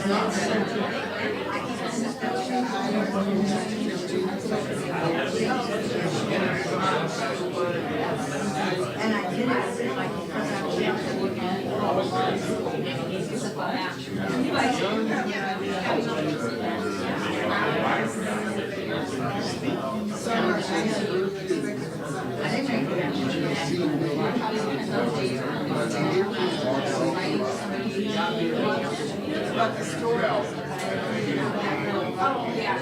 And I did it like because I was but the story. Oh, yeah.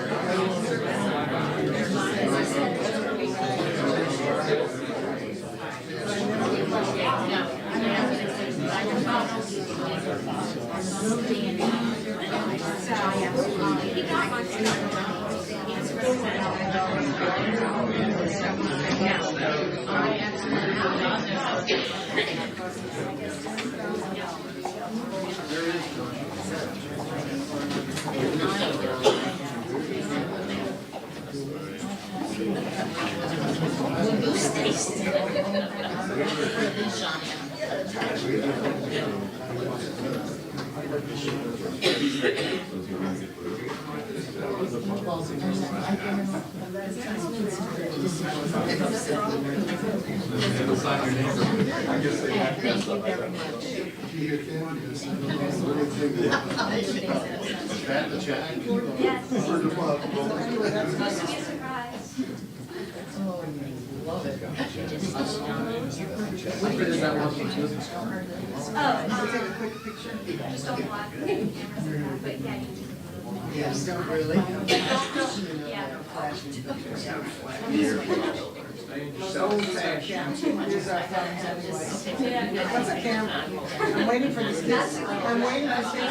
What's a camera? I'm waiting for this. I'm waiting for this.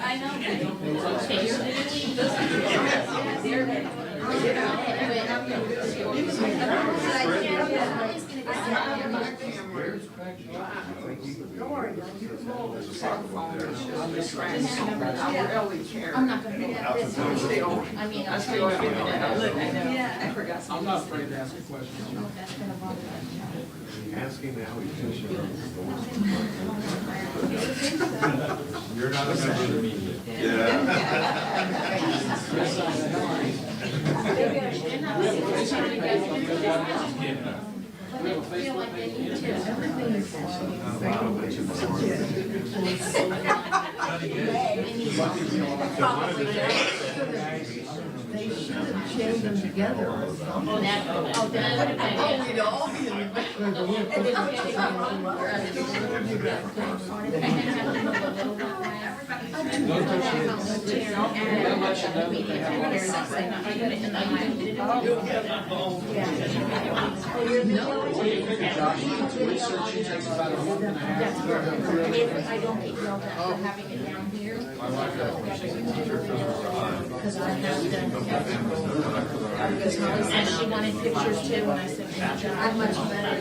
I know. I'm not going to get this. I mean, I'm still look, I know. Yeah, I forgot. I'm not afraid to ask a question. Asking how he feels. You're not a member of the media. I feel like they need to. Everything is they should have chained them together. Oh, that would have been. We'd all be in Research takes about a month and a half. I don't get yelled at for having it down here. Because I have done. And she wanted pictures too, and I said, I'm much better.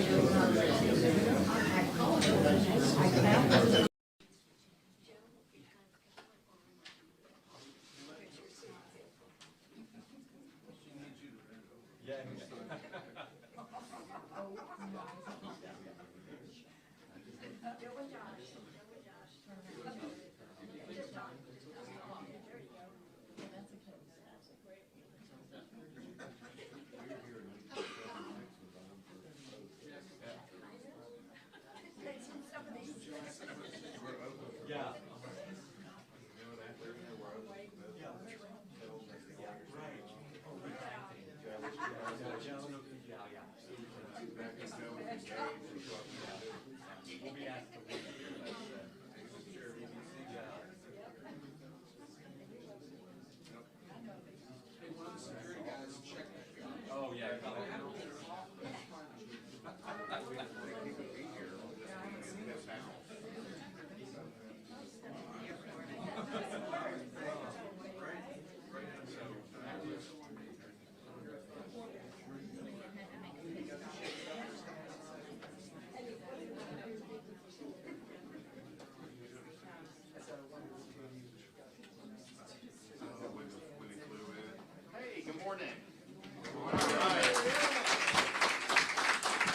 Oh, yeah.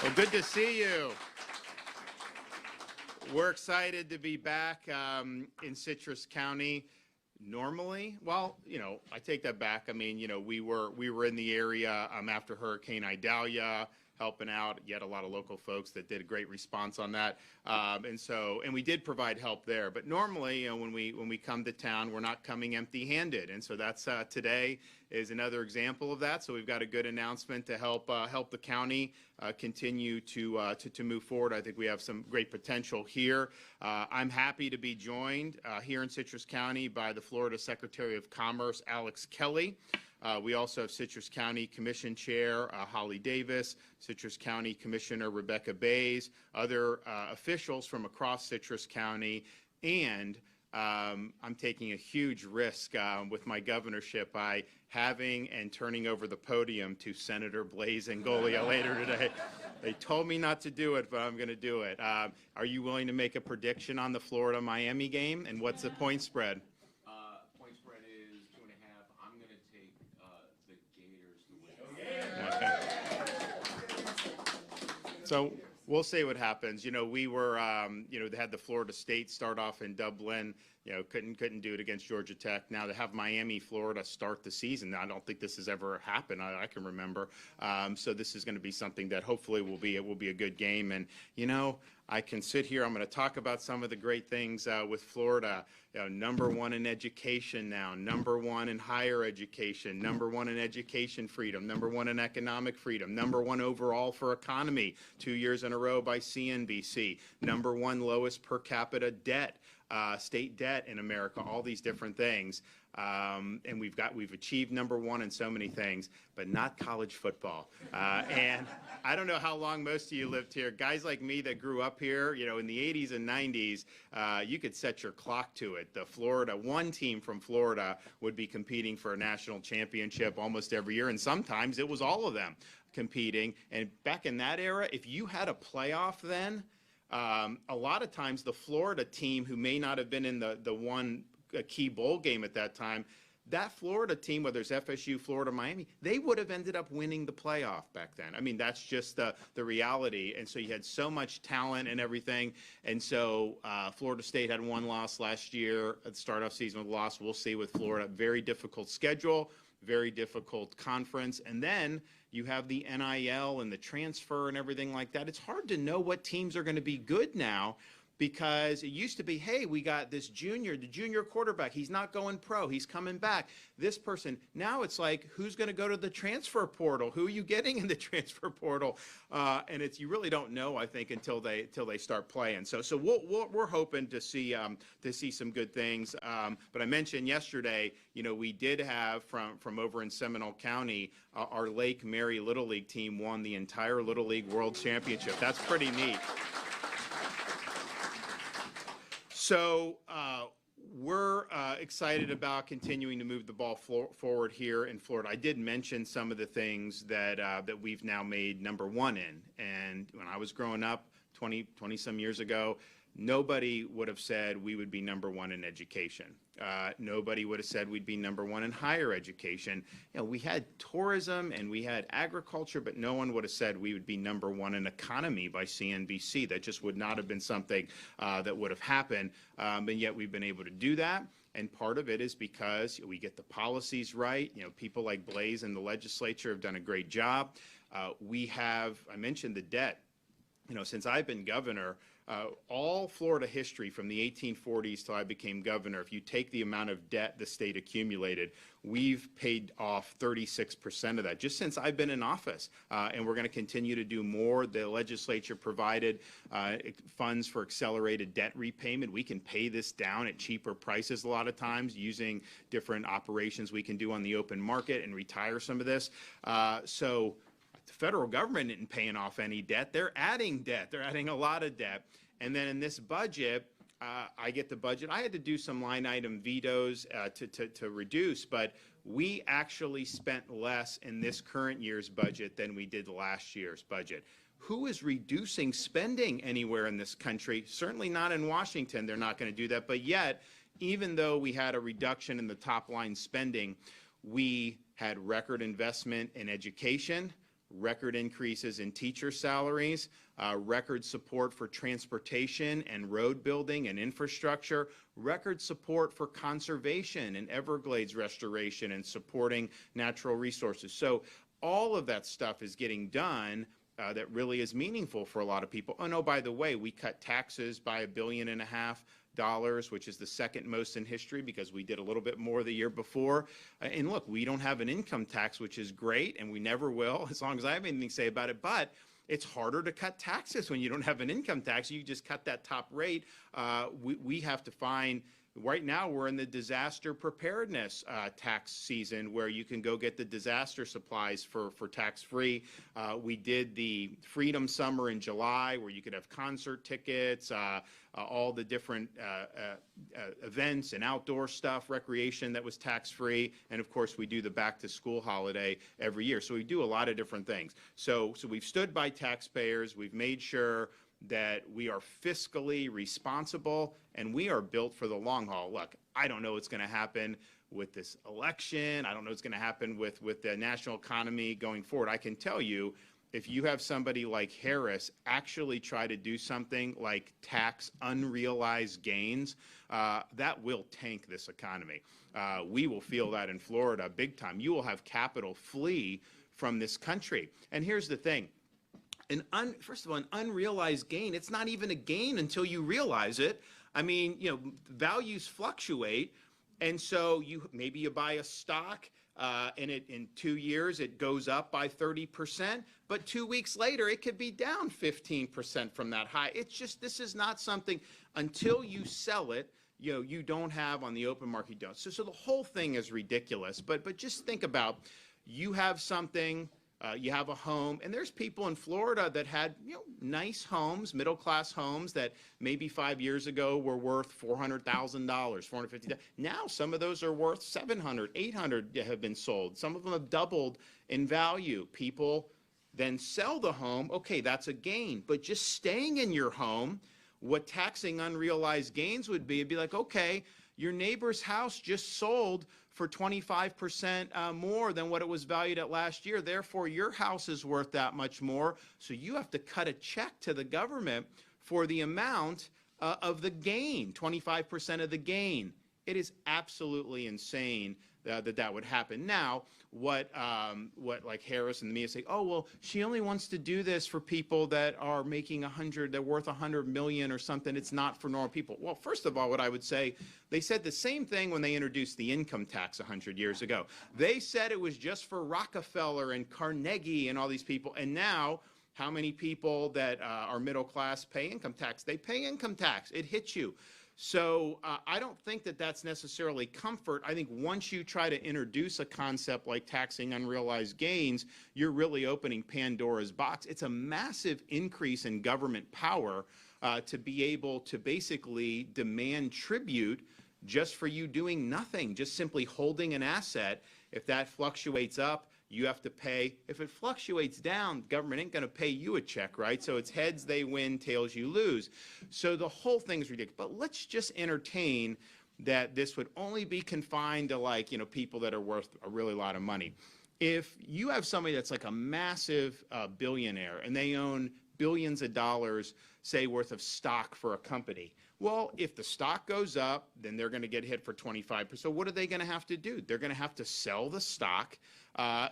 Well, good to see you. We're excited to be back in Citrus County. Normally, well, I take that back. I mean, we were in the area after Hurricane Idalia, helping out. You had a lot of local folks that did a great response on that, and we did provide help there. But normally, when we come to town, we're not coming empty-handed, and so that's today is another example of that. So we've got a good announcement to help the county continue to move forward. I think we have some great potential here. I'm happy to be joined here in Citrus County by the Florida Secretary of Commerce, Alex Kelly. We also have Citrus County Commission Chair Holly Davis, Citrus County Commissioner Rebecca Bays, other officials from across Citrus County, and I'm taking a huge risk with my governorship by having and turning over the podium to Senator Blaise Ingoglia later today. They told me not to do it, but I'm going to do it. Are you willing to make a prediction on the Florida-Miami game, and what's the point spread? Point spread is 2.5. I'm going to take the Gators to win. Okay. So we'll see what happens. We were, they had the Florida State start off in Dublin. Couldn't do it against Georgia Tech. Now to have Miami, Florida start the season, I don't think this has ever happened. I can remember. So this is going to be something that hopefully will be a good game. And I can sit here. I'm going to talk about some of the great things with Florida. Number one in education now, number one in higher education, number one in education freedom, number one in economic freedom, number one overall for economy 2 years in a row by CNBC, number one lowest per capita debt, state debt in America, all these different things. And we've achieved number one in so many things, but not college football. And I don't know how long most of you lived here. Guys like me that grew up here, in the 80s and 90s, you could set your clock to it. One team from Florida would be competing for a national championship almost every year, and sometimes it was all of them competing. And back in that era, if you had a playoff then, a lot of times the Florida team who may not have been in the one key bowl game at that time, that Florida team, whether it's FSU, Florida, Miami, they would have ended up winning the playoff back then. I mean, that's just the reality. And so you had so much talent and everything. And so Florida State had one loss last year at the start of season with a loss. We'll see with Florida. Very difficult schedule, very difficult conference. And then you have the NIL and the transfer and everything like that. It's hard to know what teams are going to be good now, because it used to be, hey, we got the junior quarterback. He's not going pro. He's coming back. This person. Now it's like, who's going to go to the transfer portal? Who are you getting in the transfer portal? And you really don't know, I think, until they start playing. So we're hoping to see some good things. But I mentioned yesterday, we did have from over in Seminole County, our Lake Mary Little League team won the entire Little League World Championship. That's pretty neat. So we're excited about continuing to move the ball forward here in Florida. I did mention some of the things that we've now made number one in. And when I was growing up 20 some years ago, nobody would have said we would be number one in education. Nobody would have said we'd be number one in higher education. We had tourism and we had agriculture, but no one would have said we would be number one in economy by CNBC. That just would not have been something that would have happened. And yet we've been able to do that. And part of it is because we get the policies right. People like Blaise and the legislature have done a great job. I mentioned the debt. Since I've been governor, all Florida history from the 1840s till I became governor, if you take the amount of debt the state accumulated, we've paid off 36% of that just since I've been in office. And we're going to continue to do more. The legislature provided funds for accelerated debt repayment. We can pay this down at cheaper prices a lot of times using different operations we can do on the open market and retire some of this. So the federal government isn't paying off any debt. They're adding debt. They're adding a lot of debt. And then in this budget, I get the budget. I had to do some line item vetoes to reduce, but we actually spent less in this current year's budget than we did last year's budget. Who is reducing spending anywhere in this country? Certainly not in Washington. They're not going to do that. But yet, even though we had a reduction in the top line spending, we had record investment in education. record increases in teacher salaries, record support for transportation and road building and infrastructure, record support for conservation and Everglades restoration and supporting natural resources. So all of that stuff is getting done that really is meaningful for a lot of people. Oh, no, by the way, we cut taxes by $1.5 billion, which is the second most in history because we did a little bit more the year before. And look, we don't have an income tax, which is great, and we never will as long as I have anything to say about it. But it's harder to cut taxes when you don't have an income tax. You just cut that top rate. We have to find. Right now, we're in the disaster preparedness tax season where you can go get the disaster supplies for tax-free. We did the Freedom Summer in July where you could have concert tickets, all the different events and outdoor stuff, recreation that was tax-free. And of course, we do the back-to-school holiday every year. So we do a lot of different things. So we've stood by taxpayers. We've made sure that we are fiscally responsible and we are built for the long haul. Look, I don't know what's going to happen with this election. I don't know what's going to happen with the national economy going forward. I can tell you, if you have somebody like Harris actually try to do something like tax unrealized gains, that will tank this economy. We will feel that in Florida big time. You will have capital flee from this country. And here's the thing. First of all, an unrealized gain, it's not even a gain until you realize it. I mean, values fluctuate. And so maybe you buy a stock and in 2 years it goes up by 30%, but 2 weeks later it could be down 15% from that high. It's just, this is not something, until you sell it, you don't have on the open market, you don't. So the whole thing is ridiculous. But just think about, you have something, you have a home, and there's people in Florida that had nice homes, middle-class homes that maybe 5 years ago were worth $400,000, $450,000. Now some of those are worth $700,000, $800,000 have been sold. Some of them have doubled in value. People then sell the home. Okay, that's a gain. But just staying in your home, what taxing unrealized gains would be, it'd be like, okay, your neighbor's house just sold for 25% more than what it was valued at last year. Therefore, your house is worth that much more. So you have to cut a check to the government for the amount of the gain, 25% of the gain. It is absolutely insane that would happen. Now, what like Harris and the media say, oh, well, she only wants to do this for people that are making they're worth 100 million or something. It's not for normal people. Well, first of all, what I would say, they said the same thing when they introduced the income tax 100 years ago. They said it was just for Rockefeller and Carnegie and all these people. And now, how many people that are middle class pay income tax? They pay income tax. It hits you. So I don't think that that's necessarily comfort. I think once you try to introduce a concept like taxing unrealized gains, you're really opening Pandora's box. It's a massive increase in government power to be able to basically demand tribute just for you doing nothing, just simply holding an asset. If that fluctuates up, you have to pay. If it fluctuates down, government ain't going to pay you a check, right? So it's heads they win, tails you lose. So the whole thing is ridiculous. But let's just entertain that this would only be confined to people that are worth a really lot of money. If you have somebody that's like a massive billionaire and they own billions of dollars, say, worth of stock for a company, well, if the stock goes up, then they're going to get hit for 25%. So what are they going to have to do? They're going to have to sell the stock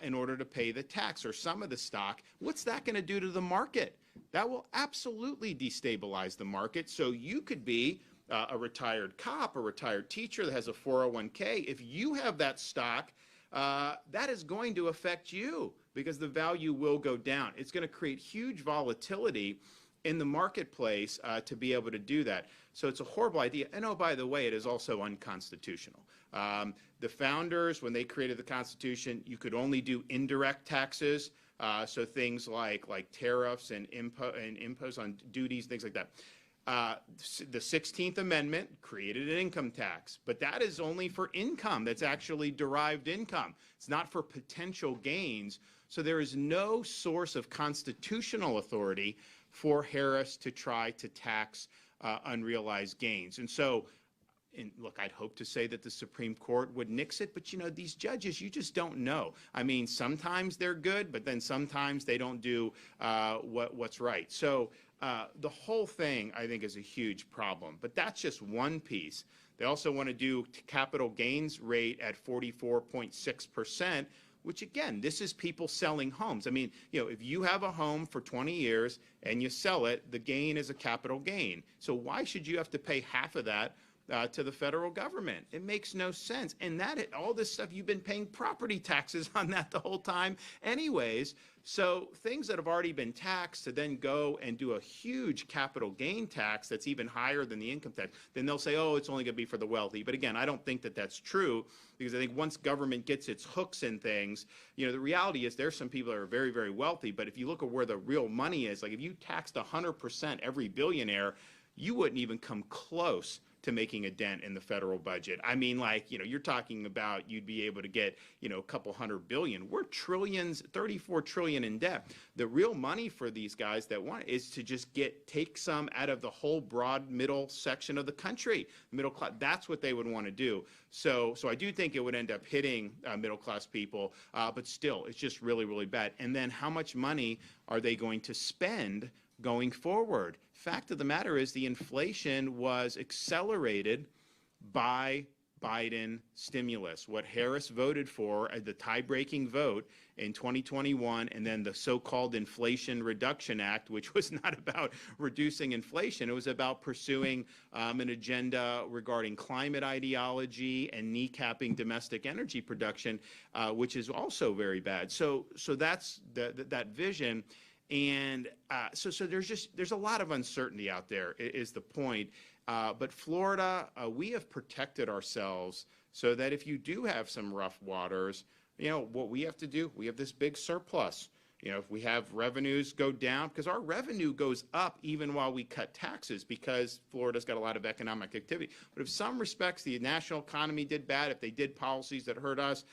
in order to pay the tax, or some of the stock. What's that going to do to the market? That will absolutely destabilize the market. So you could be a retired cop, a retired teacher that has a 401k. If you have that stock, that is going to affect you because the value will go down. It's going to create huge volatility in the marketplace to be able to do that. So it's a horrible idea. And oh, by the way, it is also unconstitutional. The founders, when they created the Constitution, you could only do indirect taxes, so things like tariffs and impose on duties, things like that. The 16th Amendment created an income tax, but that is only for income that's actually derived income. It's not for potential gains. So there is no source of constitutional authority for Harris to try to tax unrealized gains. And so and look, I'd hope to say that the Supreme Court would nix it, but you know, these judges, you just don't know. I mean, sometimes they're good, but then sometimes they don't do what's right. So the whole thing, I think, is a huge problem. But that's just one piece. They also want to do capital gains rate at 44.6%. Which again, this is people selling homes. I mean, you know, if you have a home for 20 years and you sell it, the gain is a capital gain. So why should you have to pay half of that to the federal government? It makes no sense. And that all this stuff, you've been paying property taxes on that the whole time anyways. So things that have already been taxed to then go and do a huge capital gain tax that's even higher than the income tax, then they'll say, oh, it's only going to be for the wealthy. But again, I don't think that that's true, because I think once government gets its hooks in things, you know, the reality is there's some people that are very, very wealthy, but if you look at where the real money is, like if you taxed 100% every billionaire, you wouldn't even come close to making a dent in the federal budget. I mean, like, you know, you're talking about you'd be able to get, you know, a couple $100 billion. We're trillions, 34 trillion in debt. The real money for these guys that want is to just take some out of the whole broad middle section of the country, middle class. That's what they would want to do. So I do think it would end up hitting middle class people, but still, it's just really, really bad. And then how much money are they going to spend going forward? Fact of the matter is the inflation was accelerated by Biden stimulus. What Harris voted for at the tie-breaking vote in 2021, and then the so-called Inflation Reduction Act, which was not about reducing inflation. It was about pursuing an agenda regarding climate ideology and kneecapping domestic energy production, which is also very bad. So that's that vision. And so there's a lot of uncertainty out there is the point. But Florida, we have protected ourselves so that if you do have some rough waters, you know, what we have to do, we have this big surplus. You know, if we have revenues go down, because our revenue goes up even while we cut taxes, because Florida's got a lot of economic activity. But if some respects the national economy did bad, if they did policies that hurt us,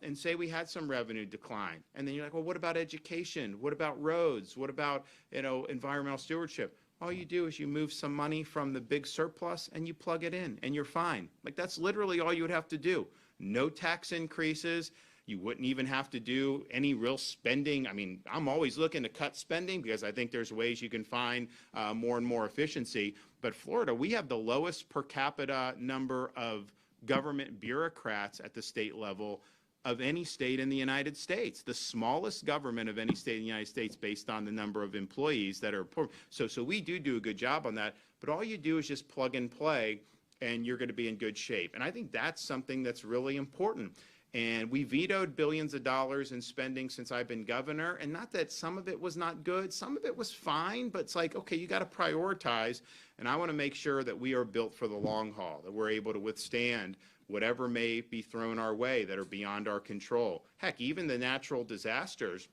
and say we had some revenue decline, and then you're like, well, what about education? What about roads? What about, you know, environmental stewardship? All you do is you move some money from the big surplus and you plug it in and you're fine. Like that's literally all you would have to do. No tax increases. You wouldn't even have to do any real spending. I mean, I'm always looking to cut spending because I think there's ways you can find more and more efficiency. But Florida, we have the lowest per capita number of government bureaucrats at the state level of any state in the United States, the smallest government of any state in the United States based on the number of employees that are poor. So we do a good job on that, but all you do is just plug and play and you're going to be in good shape. And I think that's something that's really important. And we vetoed billions of dollars in spending since I've been governor. And not that some of it was not good, some of it was fine, but it's like, okay, you got to prioritize. And I want to make sure that we are built for the long haul, that we're able to withstand whatever may be thrown our way that are beyond our control. Heck, even the natural disasters,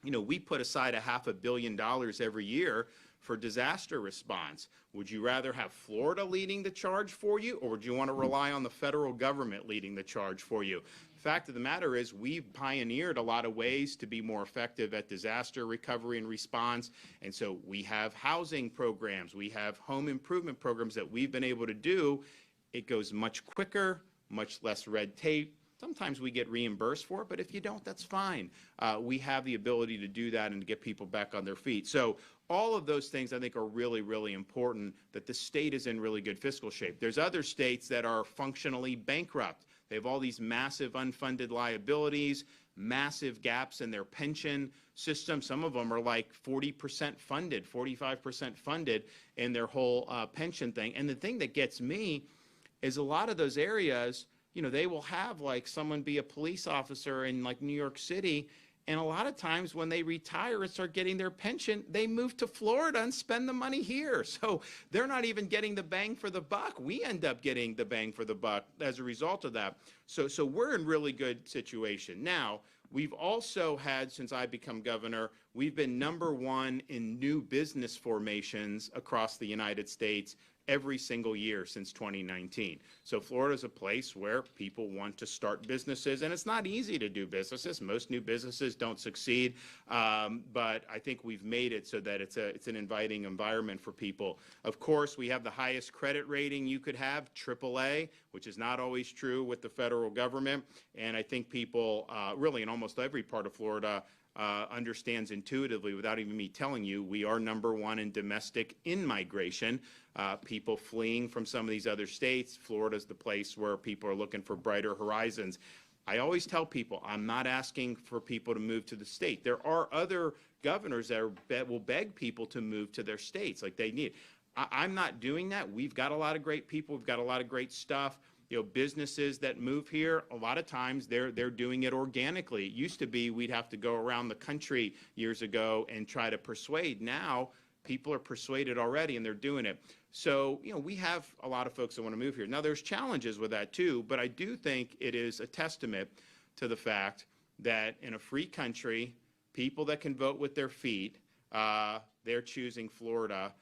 you know, we put aside $500 million every year for disaster response. Would you rather have Florida leading the charge for you, or would you want to rely on the federal government leading the charge for you? Fact of the matter is we've pioneered a lot of ways to be more effective at disaster recovery and response. And so we have housing programs, we have home improvement programs that we've been able to do. It goes much quicker, much less red tape. Sometimes we get reimbursed for it, but if you don't, that's fine. We have the ability to do that and to get people back on their feet. So all of those things I think are really, really important, that the state is in really good fiscal shape. There's other states that are functionally bankrupt. They have all these massive unfunded liabilities, massive gaps in their pension system. Some of them are like 40% funded, 45% funded in their whole pension thing. And the thing that gets me is a lot of those areas, you know, they will have like someone be a police officer in like New York City, and a lot of times when they retire and start getting their pension, they move to Florida and spend the money here. So they're not even getting the bang for the buck. We end up getting the bang for the buck as a result of that. So we're in really good situation. Now, we've also had, since I've become governor, we've been #1 in new business formations across the United States every single year since 2019. So Florida is a place where people want to start businesses, and it's not easy to do businesses. Most new businesses don't succeed, but I think we've made it so that it's an inviting environment for people. Of course, we have the highest credit rating you could have, AAA, which is not always true with the federal government, and I think people really in almost every part of Florida understands intuitively, without even me telling you, we are #1 in domestic in-migration. People fleeing from some of these other states. Florida's the place where people are looking for brighter horizons. I always tell people, I'm not asking for people to move to the state. There are other governors that will beg people to move to their states like they need. I'm not doing that. We've got a lot of great people. We've got a lot of great stuff. Businesses that move here, a lot of times they're doing it organically. It used to be we'd have to go around the country years ago and try to persuade. Now people are persuaded already and they're doing it. So, we have a lot of folks that want to move here. Now there's challenges with that too, but I do think it is a testament to the fact that in a free country, people that can vote with their feet, they're choosing Florida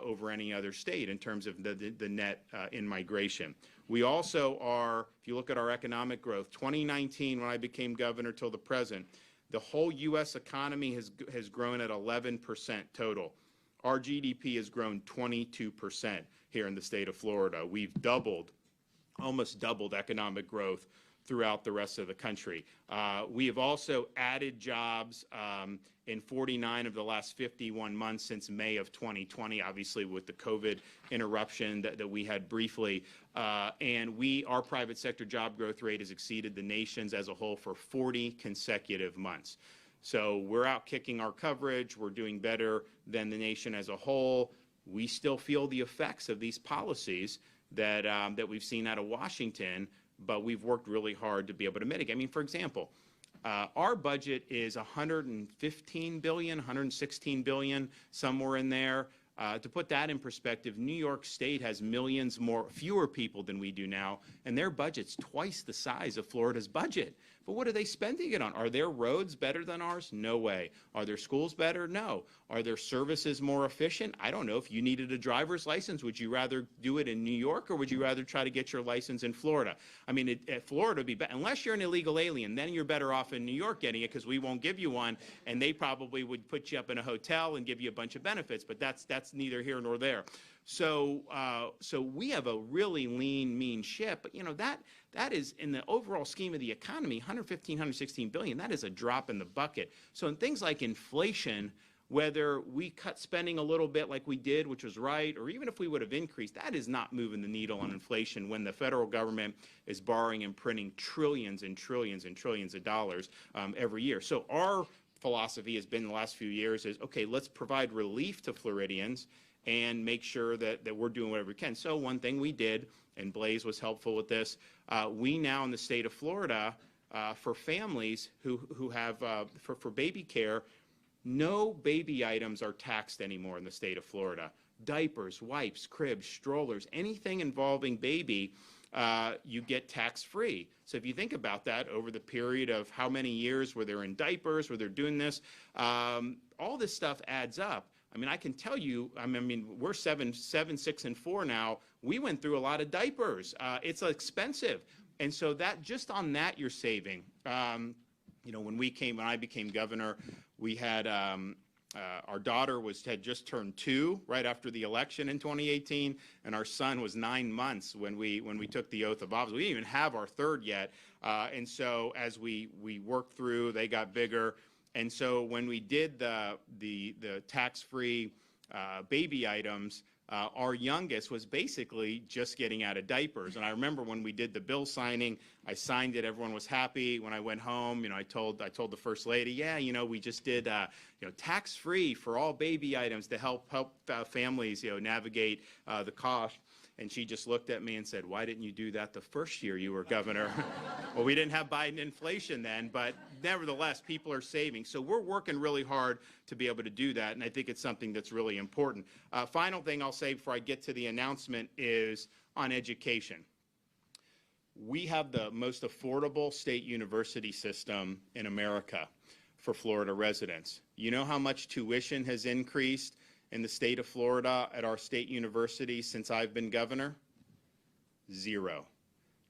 over any other state in terms of the net in migration. We also are, if you look at our economic growth, 2019 when I became governor till the present, the whole U.S. economy has grown at 11% total. Our GDP has grown 22% here in the state of Florida. We've almost doubled economic growth throughout the rest of the country. We have also added jobs in 49 of the last 51 months since May of 2020, obviously with the COVID interruption that we had briefly. And our private sector job growth rate has exceeded the nation's as a whole for 40 consecutive months. So we're out kicking our coverage. We're doing better than the nation as a whole. We still feel the effects of these policies that we've seen out of Washington, but we've worked really hard to be able to mitigate. I mean, for example, our budget is $115 billion, $116 billion, somewhere in there. To put that in perspective, New York State has fewer people than we do now, and their budget's twice the size of Florida's budget. But what are they spending it on? Are their roads better than ours? No way. Are their schools better? No. Are their services more efficient? I don't know. If you needed a driver's license, would you rather do it in New York or would you rather try to get your license in Florida? I mean, Florida would be better. Unless you're an illegal alien, then you're better off in New York getting it because we won't give you one, and they probably would put you up in a hotel and give you a bunch of benefits, but that's neither here nor there. So we have a really lean, mean ship, but that is, in the overall scheme of the economy, 116 billion, that is a drop in the bucket. So in things like inflation, whether we cut spending a little bit like we did, which was right, or even if we would have increased, that is not moving the needle on inflation when the federal government is borrowing and printing trillions and trillions and trillions of dollars every year. So our philosophy has been the last few years is, okay, let's provide relief to Floridians and make sure that we're doing whatever we can. So one thing we did, and Blaze was helpful with this, we now in the state of Florida, for families who have, for baby care, no baby items are taxed anymore in the state of Florida. Diapers, wipes, cribs, strollers, anything involving baby, you get tax-free. So if you think about that over the period of how many years where they're in diapers, where they're doing this, all this stuff adds up. I mean, I can tell you, I mean, we're 7, 6, and 4 now. We went through a lot of diapers. It's expensive. And so that, just on that, you're saving. When I became governor, we had, our daughter had just turned 2 right after the election in 2018, and our son was 9 months when we took the oath of office. We didn't even have our 3rd yet. And so as we worked through, they got bigger. And so when we did the tax-free baby items, our youngest was basically just getting out of diapers. And I remember when we did the bill signing, I signed it. Everyone was happy. When I went home, I told the First Lady, we just did tax-free for all baby items to help families navigate the cost. And she just looked at me and said, "Why didn't you do that the first year you were governor?" Well, we didn't have Biden inflation then, but nevertheless, people are saving. So we're working really hard to be able to do that, and I think it's something that's really important. Final thing I'll say before I get to the announcement is on education. We have the most affordable state university system in America for Florida residents. You know how much tuition has increased in the state of Florida at our state university since I've been governor? Zero.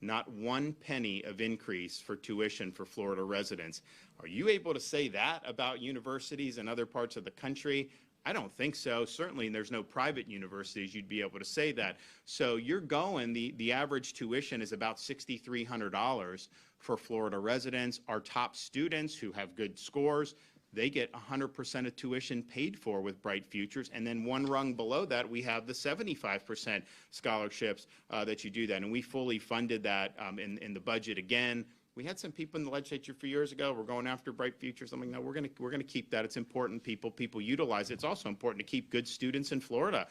Not one penny of increase for tuition for Florida residents. Are you able to say that about universities in other parts of the country? I don't think so. Certainly, there's no private universities you'd be able to say that. So you're going, the average tuition is about $6,300 for Florida residents. Our top students who have good scores, they get 100% of tuition paid for with Bright Futures. And then one rung below that, we have the 75% scholarships that you do that. And we fully funded that in the budget again. We had some people in the legislature a few years ago. We're going after Bright Futures. I'm like, no, we're gonna keep that. It's important. People utilize it. It's also important to keep good students in Florida.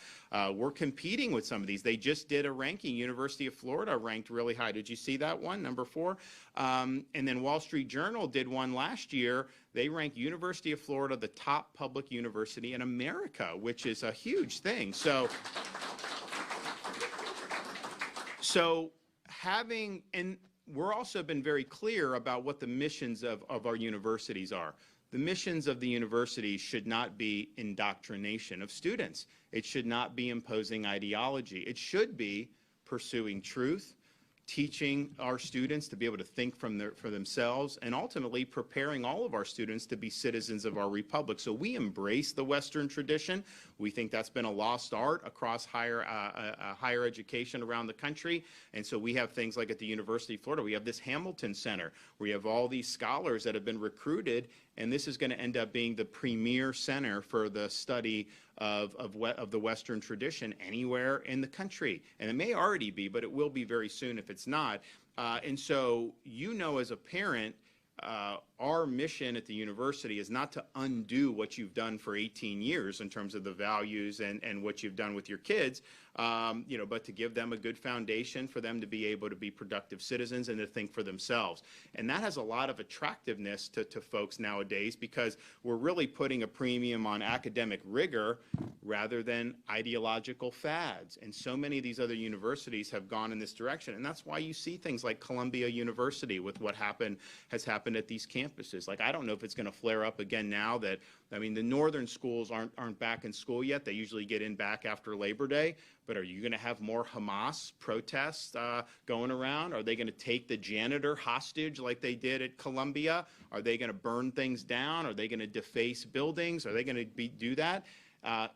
We're competing with some of these. They just did a ranking. University of Florida ranked really high. Did you see that one? Number 4. And then Wall Street Journal did one last year. They ranked University of Florida the top public university in America, which is a huge thing. So having, and we're also been very clear about what the missions of our universities are. The missions of the universities should not be indoctrination of students. It should not be imposing ideology. It should be pursuing truth, teaching our students to be able to think for themselves, and ultimately preparing all of our students to be citizens of our republic. So we embrace the Western tradition. We think that's been a lost art across higher education around the country. And so we have things like at the University of Florida, we have this Hamilton Center, where you have all these scholars that have been recruited, and this is going to end up being the premier center for the study of the Western tradition anywhere in the country. And it may already be, but it will be very soon if it's not. And so, as a parent, our mission at the university is not to undo what you've done for 18 years in terms of the values and what you've done with your kids, but to give them a good foundation for them to be able to be productive citizens and to think for themselves. And that has a lot of attractiveness to folks nowadays, because we're really putting a premium on academic rigor rather than ideological fads. And so many of these other universities have gone in this direction. And that's why you see things like Columbia University with what has happened at these campuses. Like, I don't know if it's going to flare up again now that, the northern schools aren't back in school yet. They usually get in back after Labor Day. But are you going to have more Hamas protests going around? Are they going to take the janitor hostage like they did at Columbia? Are they going to burn things down? Are they going to deface buildings? Are they going to do that?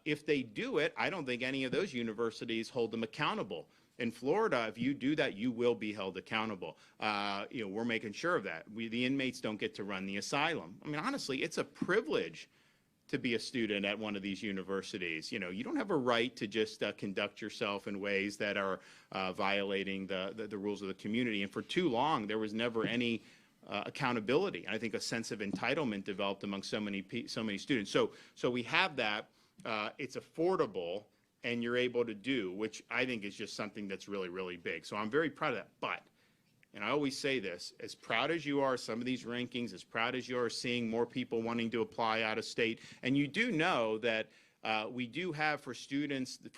If they do it, I don't think any of those universities hold them accountable. In Florida, if you do that, you will be held accountable. We're making sure of that. The inmates don't get to run the asylum. Honestly, it's a privilege to be a student at one of these universities. You don't have a right to just conduct yourself in ways that are violating the rules of the community. And for too long, there was never any accountability. And I think a sense of entitlement developed among so many students. So we have that. It's affordable, and you're able to do, which I think is just something that's really, really big. So I'm very proud of that. But, and I always say this, as proud as you are of some of these rankings, as proud as you are seeing more people wanting to apply out of state, and you do know that we do have for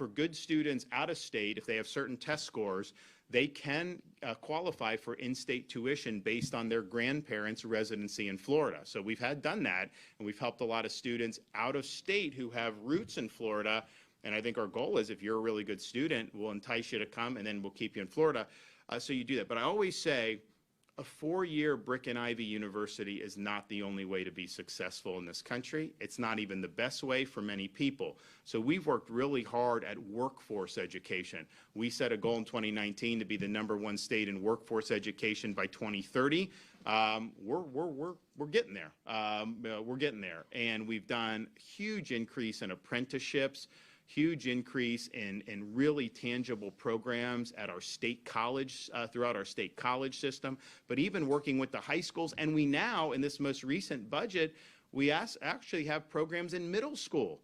good students out of state, if they have certain test scores, they can qualify for in-state tuition based on their grandparents' residency in Florida. So we've done that, and we've helped a lot of students out of state who have roots in Florida. And I think our goal is, if you're a really good student, we'll entice you to come, and then we'll keep you in Florida. So you do that. But I always say a 4-year brick and ivy university is not the only way to be successful in this country. It's not even the best way for many people. So we've worked really hard at workforce education. We set a goal in 2019 to be the #1 state in workforce education by 2030. We're getting there. We're getting there. And we've done huge increase in apprenticeships, huge increase in really tangible programs at our state college, throughout our state college system, but even working with the high schools. And we now, in this most recent budget, we actually have programs in middle school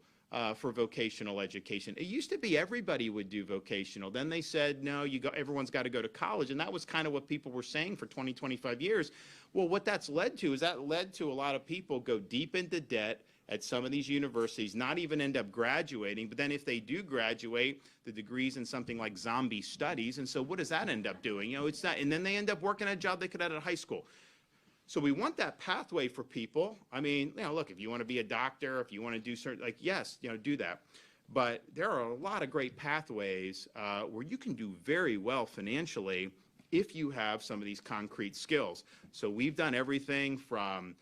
for vocational education. It used to be everybody would do vocational. Then they said, no, everyone's got to go to college. And that was kind of what people were saying for 20, 25 years. Well, what that's led to is that led to a lot of people go deep into debt at some of these universities, not even end up graduating. But then if they do graduate, the degree's in something like zombie studies. And so what does that end up doing? It's not, and then they end up working a job they could have at high school. So we want that pathway for people. Look, if you want to be a doctor, if you want to do certain, yes, do that. But there are a lot of great pathways where you can do very well financially if you have some of these concrete skills. So we've done everything from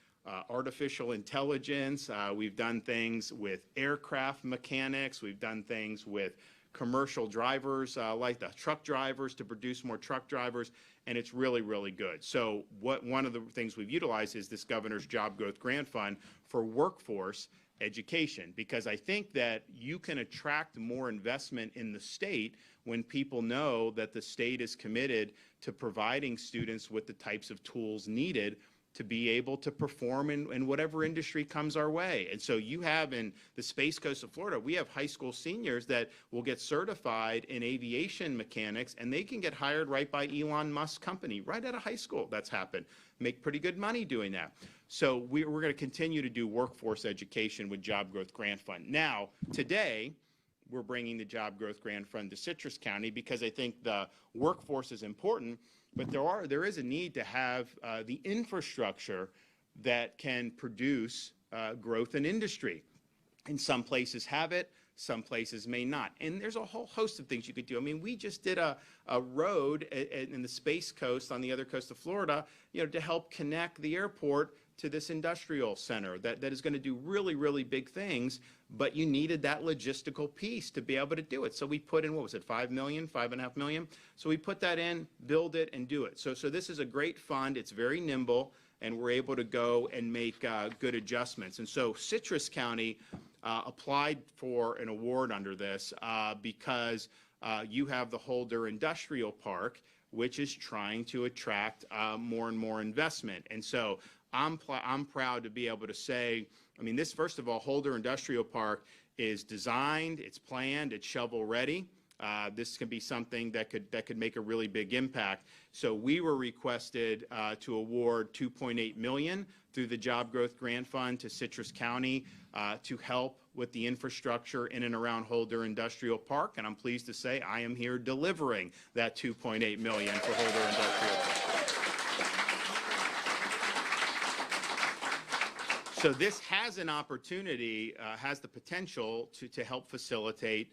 artificial intelligence, we've done things with aircraft mechanics, we've done things with commercial drivers like the truck drivers to produce more truck drivers, and it's really, really good. So one of the things we've utilized is this governor's job growth grant fund for workforce education, because I think that you can attract more investment in the state when people know that the state is committed to providing students with the types of tools needed to be able to perform in whatever industry comes our way. And so you have in the Space Coast of Florida, we have high school seniors that will get certified in aviation mechanics, and they can get hired right by Elon Musk's company, right out of high school. That's happened. Make pretty good money doing that. So we're going to continue to do workforce education with Job Growth Grant Fund. Now, today, we're bringing the Job Growth Grant Fund to Citrus County because I think the workforce is important, but there is a need to have the infrastructure that can produce growth in industry. And some places have it, some places may not. And there's a whole host of things you could do. I mean, we just did a road in the Space Coast on the other coast of Florida, to help connect the airport to this industrial center that is going to do really, really big things, but you needed that logistical piece to be able to do it. So we put in, what was it, $5 million, $5.5 million? So we put that in, build it, and do it. So this is a great fund. It's very nimble, and we're able to go and make good adjustments. And so Citrus County applied for an award under this because you have the Holder Industrial Park, which is trying to attract more and more investment. And so I'm proud to be able to say, I mean, this, first of all, Holder Industrial Park is designed, it's planned, it's shovel ready. This can be something that could make a really big impact. So we were requested to award $2.8 million through the Job Growth Grant Fund to Citrus County to help with the infrastructure in and around Holder Industrial Park. And I'm pleased to say I am here delivering that $2.8 million for Holder Industrial Park. So this has an opportunity, has the potential to help facilitate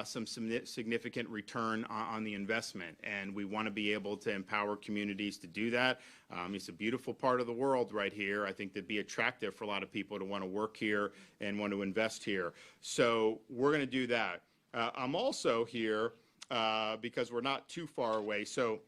some significant return on the investment. And we want to be able to empower communities to do that. It's a beautiful part of the world right here. I think that'd be attractive for a lot of people to want to work here and want to invest here. So we're going to do that. I'm also here because we're not too far away. So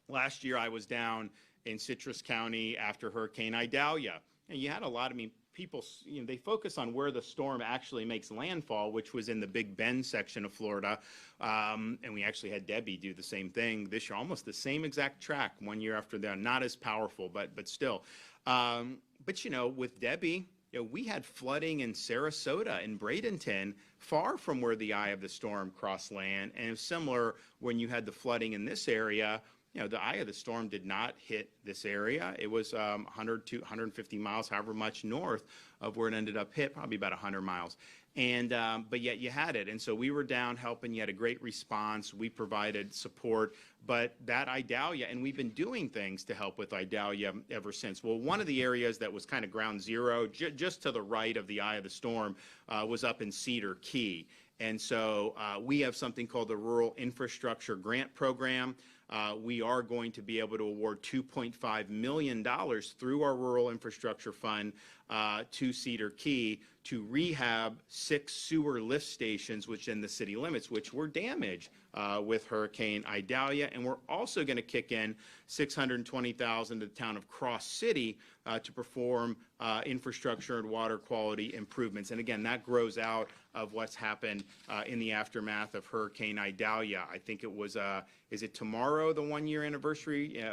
last year I was down in Citrus County after Hurricane Idalia. And you had a lot, people, they focus on where the storm actually makes landfall, which was in the Big Bend section of Florida. And we actually had Debbie do the same thing this year, almost the same exact track 1 year after that. Not as powerful, but still. But, with Debbie, we had flooding in Sarasota and Bradenton, far from where the eye of the storm crossed land. And it was similar when you had the flooding in this area. The eye of the storm did not hit this area. It was 100 to 150 miles, however much north of where it ended up hit, probably about 100 miles. And but yet you had it. And so we were down helping. You had a great response. We provided support. But that Idalia, and we've been doing things to help with Idalia ever since. Well, one of the areas that was kind of ground zero, just to the right of the eye of the storm, was up in Cedar Key. And so we have something called the Rural Infrastructure Grant Program. We are going to be able to award $2.5 million through our Rural Infrastructure Fund to Cedar Key to rehab 6 sewer lift stations within the city limits, which were damaged with Hurricane Idalia. And we're also going to kick in $620,000 to the town of Cross City to perform infrastructure and water quality improvements. And again, that grows out of what's happened in the aftermath of Hurricane Idalia. I think it was, is it tomorrow, the 1-year anniversary?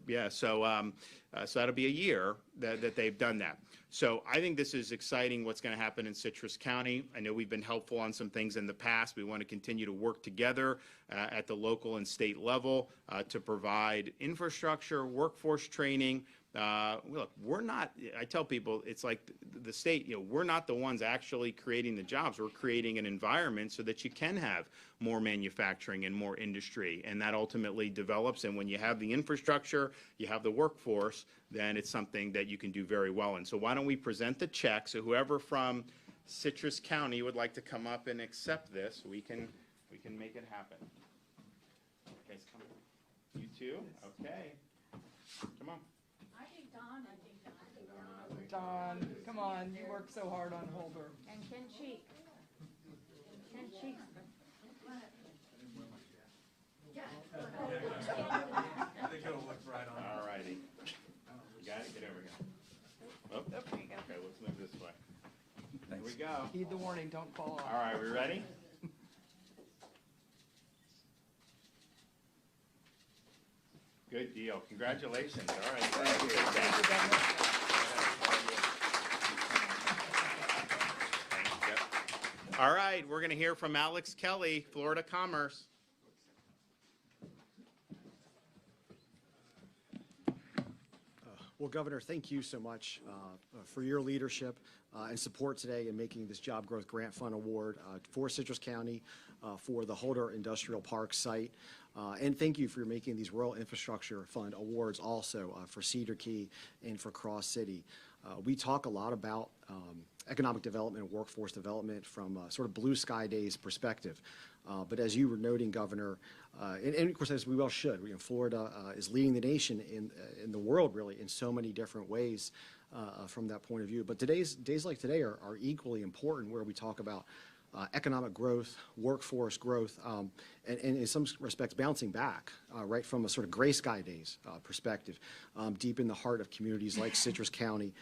Yeah, so that'll be a year that they've done that. So I think this is exciting what's going to happen in Citrus County. I know we've been helpful on some things in the past. We want to continue to work together at the local and state level to provide infrastructure, workforce training. Look, we're not, I tell people, it's like the state, we're not the ones actually creating the jobs. We're creating an environment so that you can have more manufacturing and more industry. And that ultimately develops. And when you have the infrastructure, you have the workforce, then it's something that you can do very well in. So why don't we present the check? So whoever from Citrus County would like to come up and accept this, we can make it happen. Okay, come on. You too? Okay. Come on. Don, come on, you worked so hard on Holbrook. And Ken Cheek. Ken Cheek. I think it'll look right on. All righty. You got it? Get over here. Oh, okay, let's move this way. Here we go. Heed the warning, don't fall off. All right, we ready? Good deal. Congratulations. All right. Thank you. Thank you, Governor. Thanks, Jeff. All right, we're going to hear from Alex Kelly, Florida Commerce. Well, Governor, thank you so much for your leadership and support today in making this Job Growth Grant Fund Award for Citrus County for the Holder Industrial Park site. And thank you for making these Rural Infrastructure Fund Awards also for Cedar Key and for Cross City. We talk a lot about economic development and workforce development from sort of blue sky days perspective. But as you were noting, Governor, and of course, as we well should, Florida is leading the nation in the world, really, in so many different ways from that point of view. But days like today are equally important, where we talk about economic growth, workforce growth, and in some respects bouncing back, right from a sort of gray sky days perspective, deep in the heart of communities like Citrus County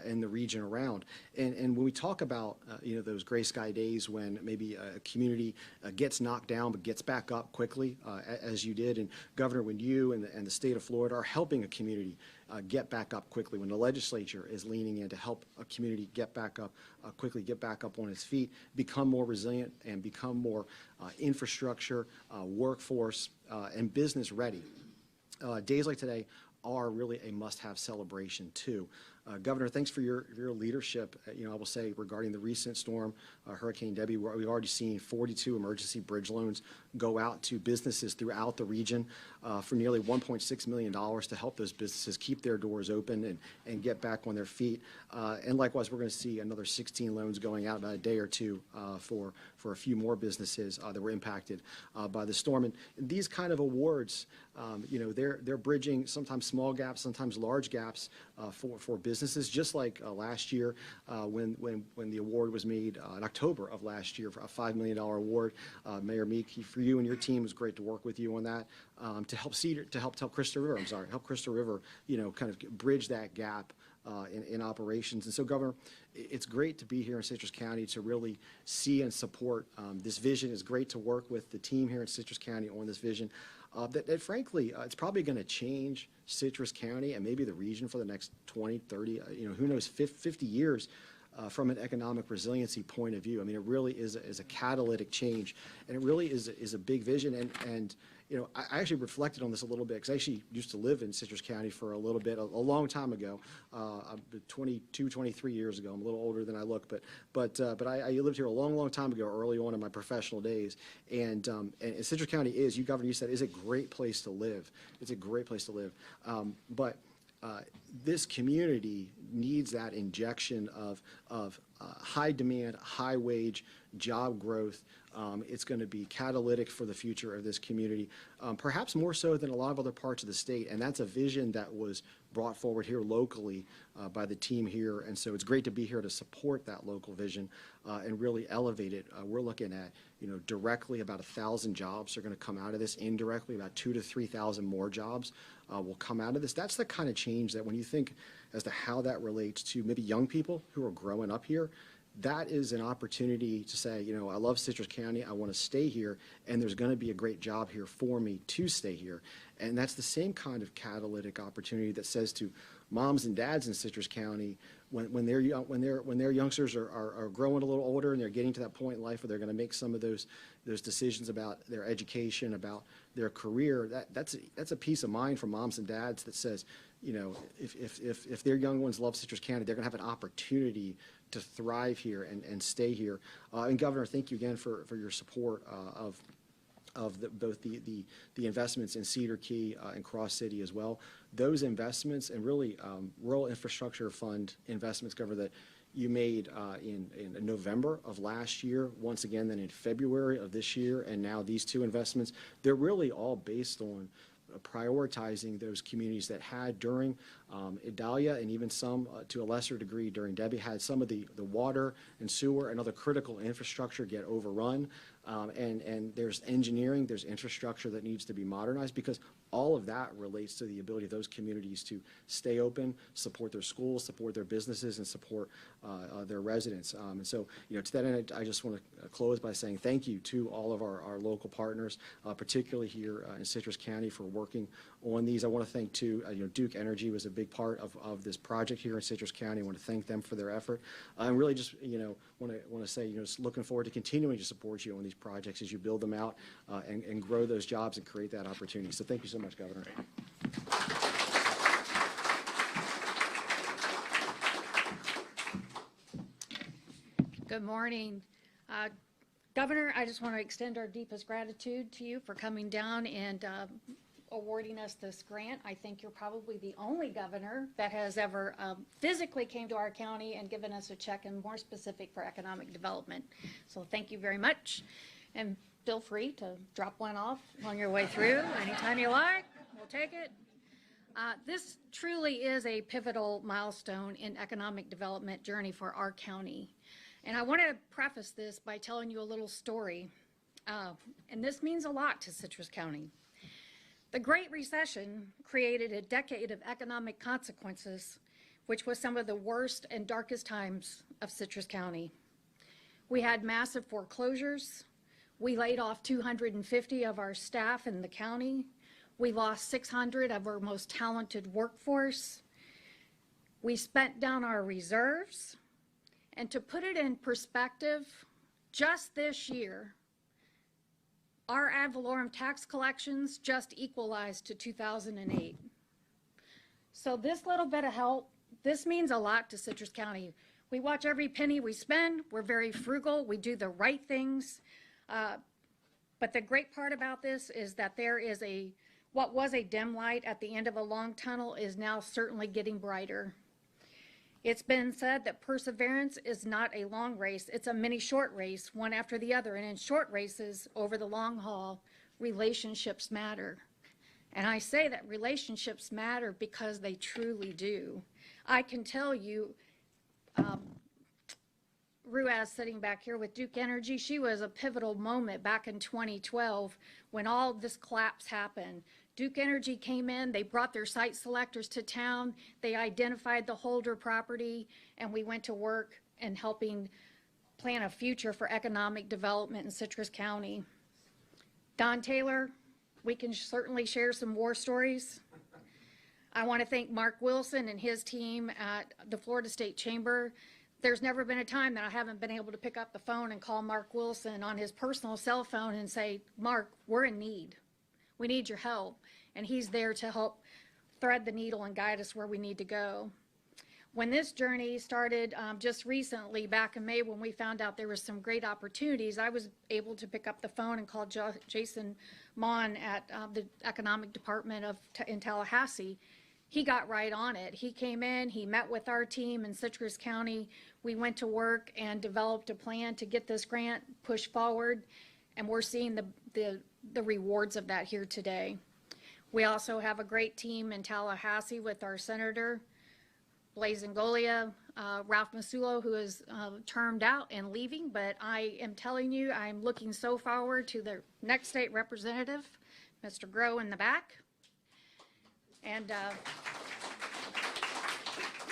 and the region around. And when we talk about those gray sky days when maybe a community gets knocked down but gets back up quickly, as you did, and Governor, when you and the state of Florida are helping a community get back up quickly, when the legislature is leaning in to help a community get back up quickly, get back up on its feet, become more resilient, and become more infrastructure, workforce, and business ready. Days like today are really a must-have celebration too. Governor, thanks for your leadership. I will say regarding the recent storm, Hurricane Debbie, we've already seen 42 emergency bridge loans go out to businesses throughout the region for nearly $1.6 million to help those businesses keep their doors open and get back on their feet. And likewise, we're going to see another 16 loans going out in a day or two for a few more businesses that were impacted by the storm. And these kind of awards, they're bridging sometimes small gaps, sometimes large gaps for businesses, just like last year when the award was made in October of last year for a $5 million award. Mayor Meek, for you and your team, it was great to work with you on that to help Crystal River, kind of bridge that gap in operations. And so, Governor, it's great to be here in Citrus County to really see and support this vision. It's great to work with the team here in Citrus County on this vision. That frankly, it's probably going to change Citrus County and maybe the region for the next 20, 30, who knows, 50 years from an economic resiliency point of view. I mean, it really is a catalytic change, and it really is a big vision. And I actually reflected on this a little bit because I actually used to live in Citrus County for a little bit, a long time ago, 22, 23 years ago. I'm a little older than I look, but I lived here a long time ago, early on in my professional days. And Citrus County is, Governor, you said, is a great place to live. It's a great place to live. But this community needs that injection of high demand, high wage, job growth. It's going to be catalytic for the future of this community, perhaps more so than a lot of other parts of the state. And that's a vision that was brought forward here locally by the team here. And so it's great to be here to support that local vision and really elevate it. We're looking at, directly about 1,000 jobs are going to come out of this. Indirectly, about 2,000 to 3,000 more jobs will come out of this. That's the kind of change that when you think as to how that relates to maybe young people who are growing up here, that is an opportunity to say, I love Citrus County, I want to stay here, and there's going to be a great job here for me to stay here. And that's the same kind of catalytic opportunity that says to moms and dads in Citrus County, when their youngsters are growing a little older and they're getting to that point in life where they're going to make some of those decisions about their education, about their career, that's a peace of mind for moms and dads that says, if their young ones love Citrus County, they're going to have an opportunity to thrive here and stay here. And Governor, thank you again for your support of both the investments in Cedar Key and Cross City as well. Those investments and really Rural Infrastructure Fund investments, Governor, that you made in November of last year, once again then in February of this year, and now these two investments, they're really all based on prioritizing those communities that had during Idalia, and even some to a lesser degree during Debbie, had some of the water and sewer and other critical infrastructure get overrun. And there's engineering, there's infrastructure that needs to be modernized, because all of that relates to the ability of those communities to stay open, support their schools, support their businesses, and support their residents. And so, to that end, I just want to close by saying thank you to all of our local partners, particularly here in Citrus County, for working on these. I want to thank too, Duke Energy was a big part of this project here in Citrus County. I want to thank them for their effort. And really just, want to say, just looking forward to continuing to support you on these projects as you build them out and grow those jobs and create that opportunity. So thank you so much, Governor. Good morning. Governor, I just want to extend our deepest gratitude to you for coming down and awarding us this grant. I think you're probably the only governor that has ever physically came to our county and given us a check, and more specific for economic development. So thank you very much. And feel free to drop one off on your way through anytime you like. We'll take it. This truly is a pivotal milestone in economic development journey for our county. And I want to preface this by telling you a little story. And this means a lot to Citrus County. The Great Recession created a decade of economic consequences, which was some of the worst and darkest times of Citrus County. We had massive foreclosures. We laid off 250 of our staff in the county. We lost 600 of our most talented workforce. We spent down our reserves. And to put it in perspective, just this year, our ad valorem tax collections just equalized to 2008. So this little bit of help, this means a lot to Citrus County. We watch every penny we spend. We're very frugal. We do the right things. But the great part about this is that there is what was a dim light at the end of a long tunnel is now certainly getting brighter. It's been said that perseverance is not a long race, it's a mini short race, one after the other. And in short races, over the long haul, relationships matter. And I say that relationships matter because they truly do. I can tell you, Ruaz sitting back here with Duke Energy, she was a pivotal moment back in 2012 when all this collapse happened. Duke Energy came in, they brought their site selectors to town, they identified the Holder property, and we went to work in helping plan a future for economic development in Citrus County. Don Taylor, we can certainly share some war stories. I want to thank Mark Wilson and his team at the Florida State Chamber. There's never been a time that I haven't been able to pick up the phone and call Mark Wilson on his personal cell phone and say, Mark, we're in need. We need your help. And he's there to help thread the needle and guide us where we need to go. When this journey started just recently, back in May, when we found out there was some great opportunities, I was able to pick up the phone and call Jason Mon at the Economic Department in Tallahassee. He got right on it. He came in, he met with our team in Citrus County. We went to work and developed a plan to get this grant pushed forward, and we're seeing the rewards of that here today. We also have a great team in Tallahassee with our Senator, Blaise Ngolia, Ralph Masulo, who is termed out and leaving, but I am telling you, I'm looking so forward to the next state representative, Mr. Groh in the back. And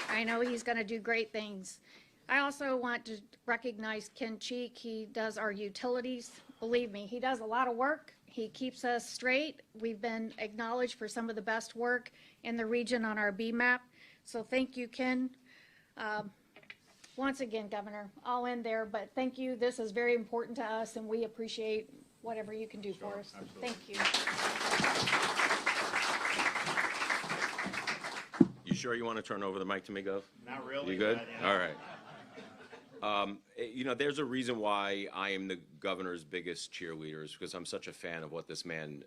I know he's going to do great things. I also want to recognize Ken Cheek. He does our utilities. Believe me, he does a lot of work. He keeps us straight. We've been acknowledged for some of the best work in the region on our BMAP. So thank you, Ken. Once again, Governor, I'll end there, but thank you. This is very important to us, and we appreciate whatever you can do for us. Absolutely. Thank you. You sure you want to turn over the mic to me, Gov? Not really. You good? but, yeah. All right. There's a reason why I am the governor's biggest cheerleaders, because I'm such a fan of what this man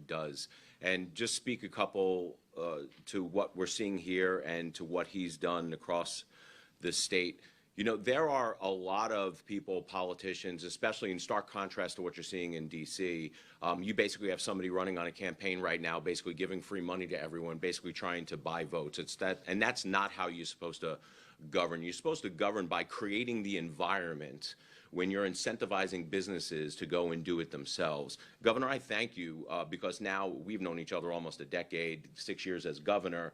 does. And just speak a couple to what we're seeing here and to what he's done across the state. You know, there are a lot of people, politicians, especially in stark contrast to what you're seeing in D.C. You basically have somebody running on a campaign right now, basically giving free money to everyone, basically trying to buy votes. And that's not how you're supposed to govern. You're supposed to govern by creating the environment when you're incentivizing businesses to go and do it themselves. Governor, I thank you because now we've known each other almost a decade, 6 years as governor.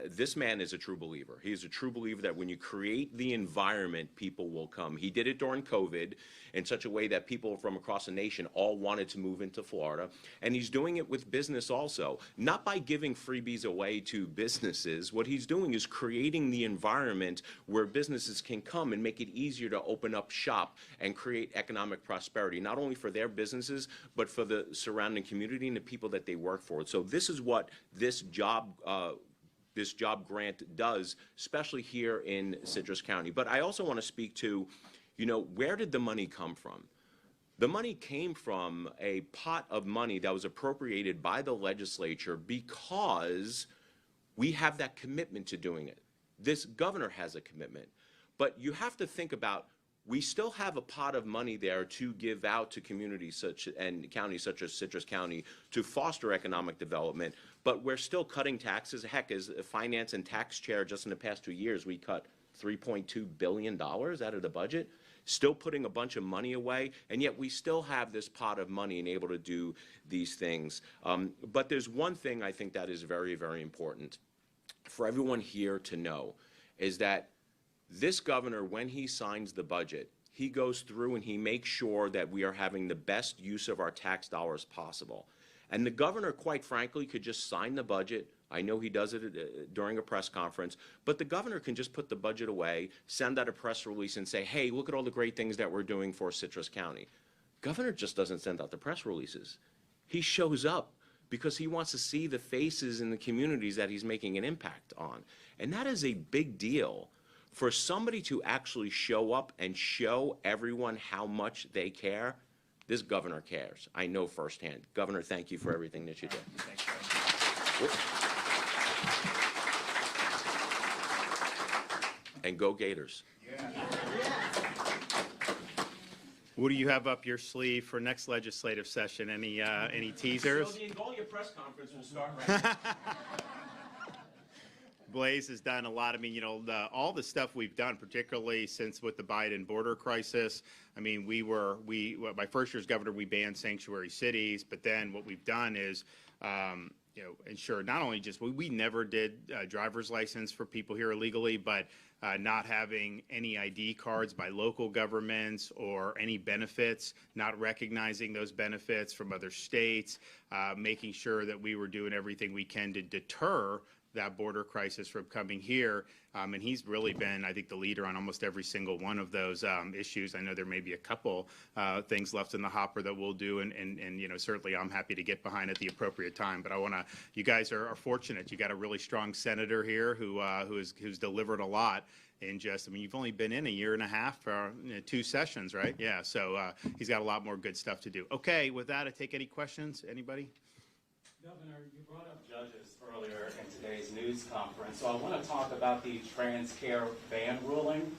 This man is a true believer. He is a true believer that when you create the environment, people will come. He did it during COVID in such a way that people from across the nation all wanted to move into Florida. And he's doing it with business also, not by giving freebies away to businesses. What he's doing is creating the environment where businesses can come and make it easier to open up shop and create economic prosperity, not only for their businesses, but for the surrounding community and the people that they work for. So this is what this job grant does, especially here in Citrus County. But I also want to speak to, you know, where did the money come from? The money came from a pot of money that was appropriated by the legislature because we have that commitment to doing it. This governor has a commitment. But you have to think about, we still have a pot of money there to give out to communities and counties such as Citrus County to foster economic development, but we're still cutting taxes. Heck, as a finance and tax chair, just in the past 2 years, we cut $3.2 billion out of the budget, still putting a bunch of money away, and yet we still have this pot of money and able to do these things. But there's one thing I think that is very, very important for everyone here to know, is that this governor, when he signs the budget, he goes through and he makes sure that we are having the best use of our tax dollars possible. And the governor, quite frankly, could just sign the budget. I know he does it during a press conference, but the governor can just put the budget away, send out a press release and say, hey, look at all the great things that we're doing for Citrus County. Governor just doesn't send out the press releases. He shows up because he wants to see the faces in the communities that he's making an impact on. And that is a big deal. For somebody to actually show up and show everyone how much they care, this governor cares. I know firsthand. Governor, thank you for everything that you did. And go Gators. What do you have up your sleeve for next legislative session? Any teasers? So the Angolia press conference will start right now. Blaze has done a lot. I mean, you know, all the stuff we've done, particularly since with the Biden border crisis. I mean, my first year as governor, we banned sanctuary cities, but then what we've done is, you know, ensure not only just, we never did driver's license for people here illegally, but not having any ID cards by local governments or any benefits, not recognizing those benefits from other states, making sure that we were doing everything we can to deter that border crisis from coming here. And he's really been, I think, the leader on almost every single one of those issues. I know there may be a couple things left in the hopper that we'll do, and you know, certainly I'm happy to get behind at the appropriate time. But I want to, you guys are fortunate. You got a really strong senator here who's delivered a lot. In just, I mean, you've only been in a year and a half for 2 sessions, right? Yeah, so he's got a lot more good stuff to do. Okay, with that, I take any questions. Anybody? Governor, you brought up judges earlier in today's news conference, so I want to talk about the TransCare ban ruling.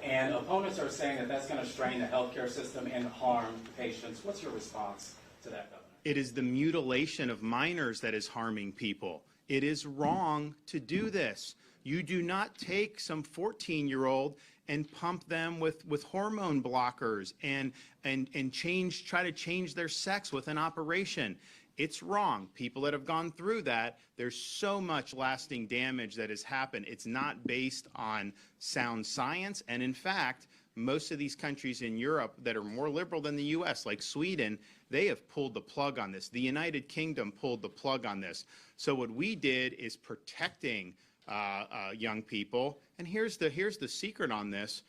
And opponents are saying that that's going to strain the healthcare system and harm patients. What's your response to that, Governor? It is the mutilation of minors that is harming people. It is wrong to do this. You do not take some 14-year-old and pump them with hormone blockers and try to change their sex with an operation. It's wrong. People that have gone through that, there's so much lasting damage that has happened. It's not based on sound science. And in fact, most of these countries in Europe that are more liberal than the U.S., like Sweden, they have pulled the plug on this. The United Kingdom pulled the plug on this. So what we did is protecting young people. And here's the secret on this.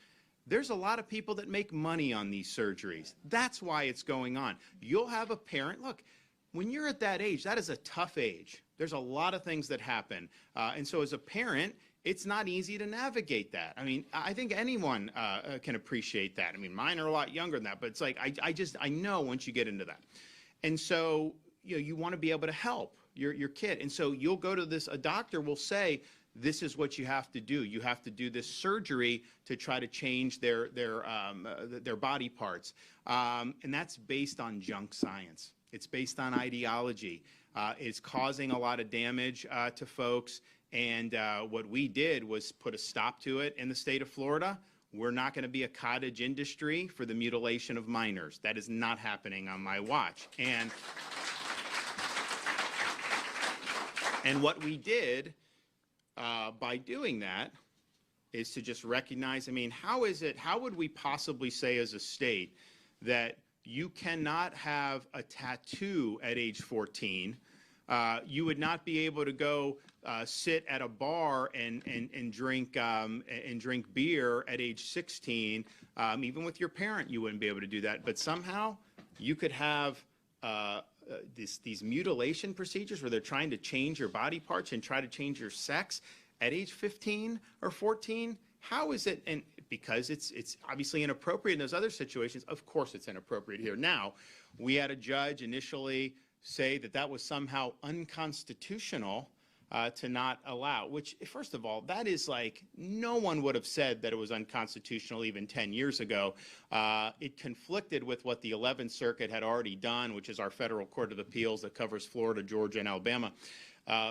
There's a lot of people that make money on these surgeries. That's why it's going on. You'll have a parent, look, when you're at that age, that is a tough age. There's a lot of things that happen. And so as a parent, it's not easy to navigate that. I mean, I think anyone can appreciate that. I mean, mine are a lot younger than that, but it's like, I know once you get into that. And so, you know, you want to be able to help your kid. And so you'll go to a doctor will say, this is what you have to do. You have to do this surgery to try to change their body parts. And that's based on junk science. It's based on ideology. It's causing a lot of damage to folks. And what we did was put a stop to it in the state of Florida. We're not going to be a cottage industry for the mutilation of minors. That is not happening on my watch. And what we did by doing that is to just recognize, I mean, how would we possibly say as a state that you cannot have a tattoo at age 14, you would not be able to go sit at a bar and drink beer at age 16, even with your parent you wouldn't be able to do that, but somehow you could have these mutilation procedures where they're trying to change your body parts and try to change your sex at age 15 or 14? How is it? And because it's obviously inappropriate in those other situations, of course it's inappropriate here. Now, we had a judge initially say that that was somehow unconstitutional to not allow, which, first of all, that is like, no one would have said that it was unconstitutional even 10 years ago. It conflicted with what the 11th Circuit had already done, which is our federal court of appeals that covers Florida, Georgia, and Alabama,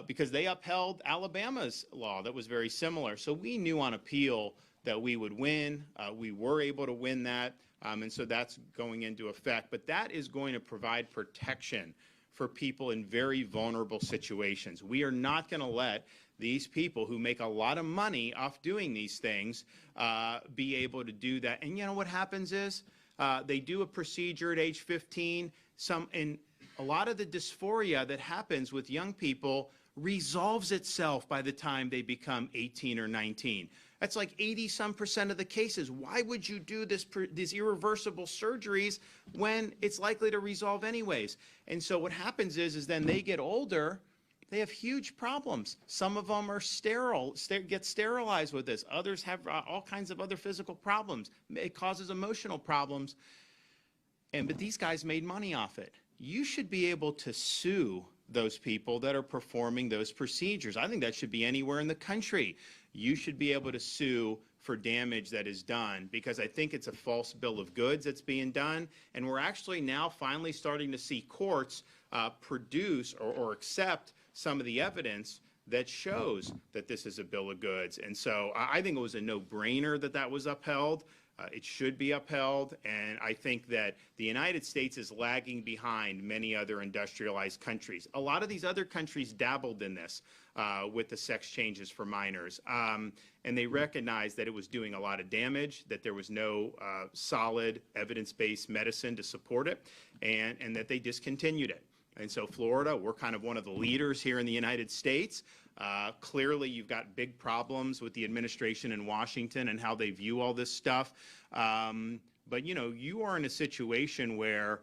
because they upheld Alabama's law that was very similar. So we knew on appeal that we would win. We were able to win that, and so that's going into effect. But that is going to provide protection for people in very vulnerable situations. We are not going to let these people who make a lot of money off doing these things be able to do that. And you know what happens is they do a procedure at age 15. And a lot of the dysphoria that happens with young people resolves itself by the time they become 18 or 19. That's like 80-some% of the cases. Why would you do these irreversible surgeries when it's likely to resolve anyways? And so what happens is then they get older, they have huge problems. Some of them are sterile, get sterilized with this. Others have all kinds of other physical problems. It causes emotional problems. But these guys made money off it. You should be able to sue those people that are performing those procedures. I think that should be anywhere in the country. You should be able to sue for damage that is done, because I think it's a false bill of goods that's being done. And we're actually now finally starting to see courts produce or accept some of the evidence that shows that this is a bill of goods. And so I think it was a no-brainer that that was upheld. It should be upheld, and I think that the United States is lagging behind many other industrialized countries. A lot of these other countries dabbled in this with the sex changes for minors, and they recognized that it was doing a lot of damage, that there was no solid evidence-based medicine to support it, and that they discontinued it. And so Florida, we're kind of one of the leaders here in the United States. Clearly, you've got big problems with the administration in Washington and how they view all this stuff. But, you know, you are in a situation where,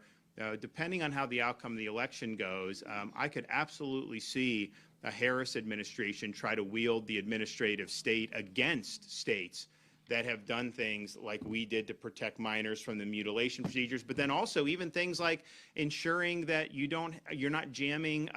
depending on how the outcome of the election goes, I could absolutely see a Harris administration try to wield the administrative state against states that have done things like we did to protect minors from the mutilation procedures, but then also even things like ensuring that you're not jamming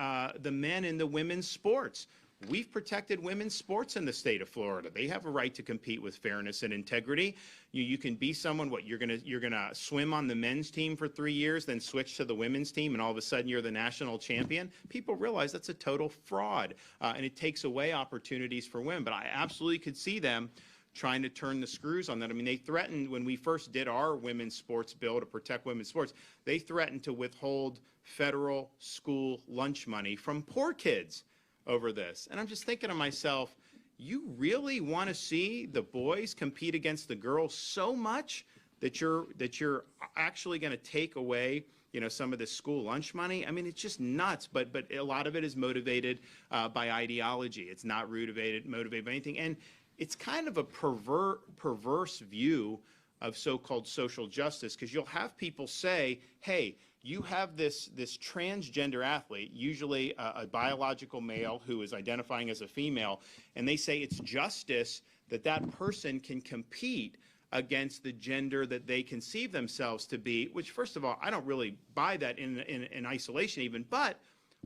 the men in the women's sports. We've protected women's sports in the state of Florida. They have a right to compete with fairness and integrity. You can be someone, you're gonna swim on the men's team for 3 years, then switch to the women's team, and all of a sudden you're the national champion. People realize that's a total fraud, and it takes away opportunities for women. But I absolutely could see them trying to turn the screws on that. I mean, they threatened, when we first did our women's sports bill to protect women's sports, they threatened to withhold federal school lunch money from poor kids over this. And I'm just thinking to myself, you really want to see the boys compete against the girls so much that you're actually going to take away, you know, some of the school lunch money? I mean, it's just nuts. But a lot of it is motivated by ideology. It's not motivated by anything. And it's kind of a perverse view of so-called social justice, because you'll have people say, hey, you have this transgender athlete, usually a biological male who is identifying as a female, and they say it's justice that that person can compete against the gender that they conceive themselves to be, which, first of all, I don't really buy that in isolation even, but